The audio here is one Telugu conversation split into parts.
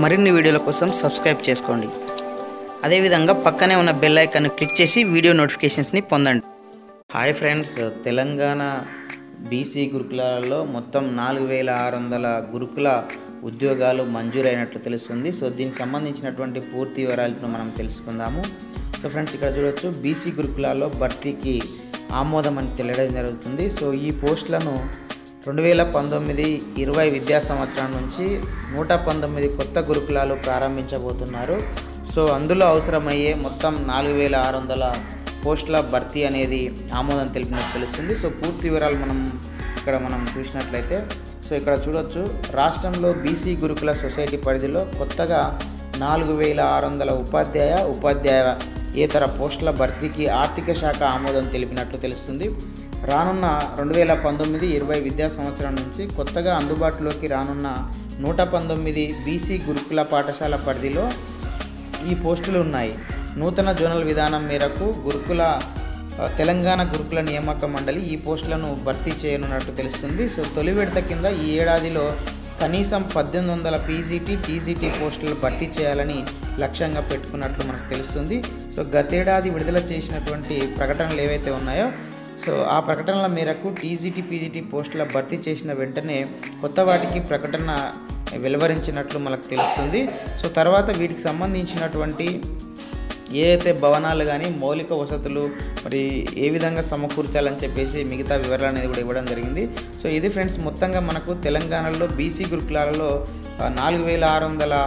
మరిన్ని వీడియోల కోసం సబ్స్క్రైబ్ చేసుకోండి. అదేవిధంగా పక్కనే ఉన్న బెల్ ఐకాన్ క్లిక్ చేసి వీడియో నోటిఫికేషన్స్ని పొందండి. హాయ్ ఫ్రెండ్స్, తెలంగాణ బీసీ గురుకులాలలో మొత్తం 4600 గురుకుల ఉద్యోగాలు మంజూరైనట్లు తెలుస్తుంది. సో దీనికి సంబంధించినటువంటి పూర్తి వివరాలను మనం తెలుసుకుందాము. సో ఫ్రెండ్స్, ఇక్కడ చూడవచ్చు బీసీ గురుకులాల్లో భర్తీకి ఆమోదం అని తెలియడం జరుగుతుంది. సో ఈ పోస్టులను 2019-20 విద్యా సంవత్సరం నుంచి 119 కొత్త గురుకులాలు ప్రారంభించబోతున్నారు. సో అందులో అవసరమయ్యే మొత్తం 4600 పోస్టుల భర్తీ అనేది ఆమోదం తెలిపినట్టు తెలుస్తుంది. సో పూర్తి వివరాలు మనం చూసినట్లయితే, సో ఇక్కడ చూడొచ్చు, రాష్ట్రంలో బీసీ గురుకుల సొసైటీ పరిధిలో కొత్తగా 4600 ఉపాధ్యాయేతర పోస్టుల భర్తీకి ఆర్థిక శాఖ ఆమోదం తెలిపినట్లు తెలుస్తుంది. రానున్న 2019-20 విద్యా సంవత్సరం నుంచి కొత్తగా అందుబాటులోకి రానున్న 119 బీసీ గురుకుల పాఠశాల పరిధిలో ఈ పోస్టులు ఉన్నాయి. నూతన జోనల్ విధానం మేరకు తెలంగాణ గురుకుల నియామక మండలి ఈ పోస్టులను భర్తీ చేయనున్నట్టు తెలుస్తుంది. సో తొలి విడత కింద ఈ ఏడాదిలో కనీసం 1800 పీజీటీ, టీజీటీ పోస్టులు భర్తీ చేయాలని లక్ష్యంగా పెట్టుకున్నట్లు మనకు తెలుస్తుంది. సో గతేడాది విడుదల చేసినటువంటి ప్రకటనలు ఏవైతే ఉన్నాయో, సో ఆ ప్రకటనల మేరకు టీజీటీ, పీజీటీ పోస్టుల భర్తీ చేసిన వెంటనే కొత్త వాటికి ప్రకటన వెలువరించినట్లు మనకు తెలుస్తుంది. సో తర్వాత వీటికి సంబంధించినటువంటి ఏదైతే భవనాలు కానీ మౌలిక వసతులు మరి ఏ విధంగా సమకూర్చాలని చెప్పేసి మిగతా వివరాలు అనేది కూడా ఇవ్వడం జరిగింది. సో ఇది ఫ్రెండ్స్, మొత్తంగా మనకు తెలంగాణలో బీసీ గురుకులాలలో 4600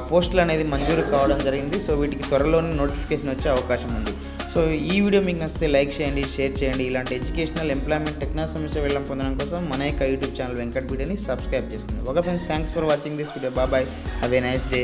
పోస్టులు అనేది మంజూరు కావడం జరిగింది. సో వీటికి త్వరలోనే నోటిఫికేషన్ వచ్చే అవకాశం ఉంది. సో ఈ వీడియో మీకు నచ్చితే లైక్ చేయండి, షేర్ చేయండి. ఇలాంటి ఎడ్యుకేషనల్, ఎంప్లాయ్మెంట్, టెక్నాలజీ సమస్య వెళ్ళడం పొందడం కోసం మన యొక్క యూట్యూబ్ ఛానల్ వెంకట్ వీడియోని సబ్స్క్రైబ్ చేసుకోండి. Okay friends, thanks for watching this video. Bye. Have a nice day.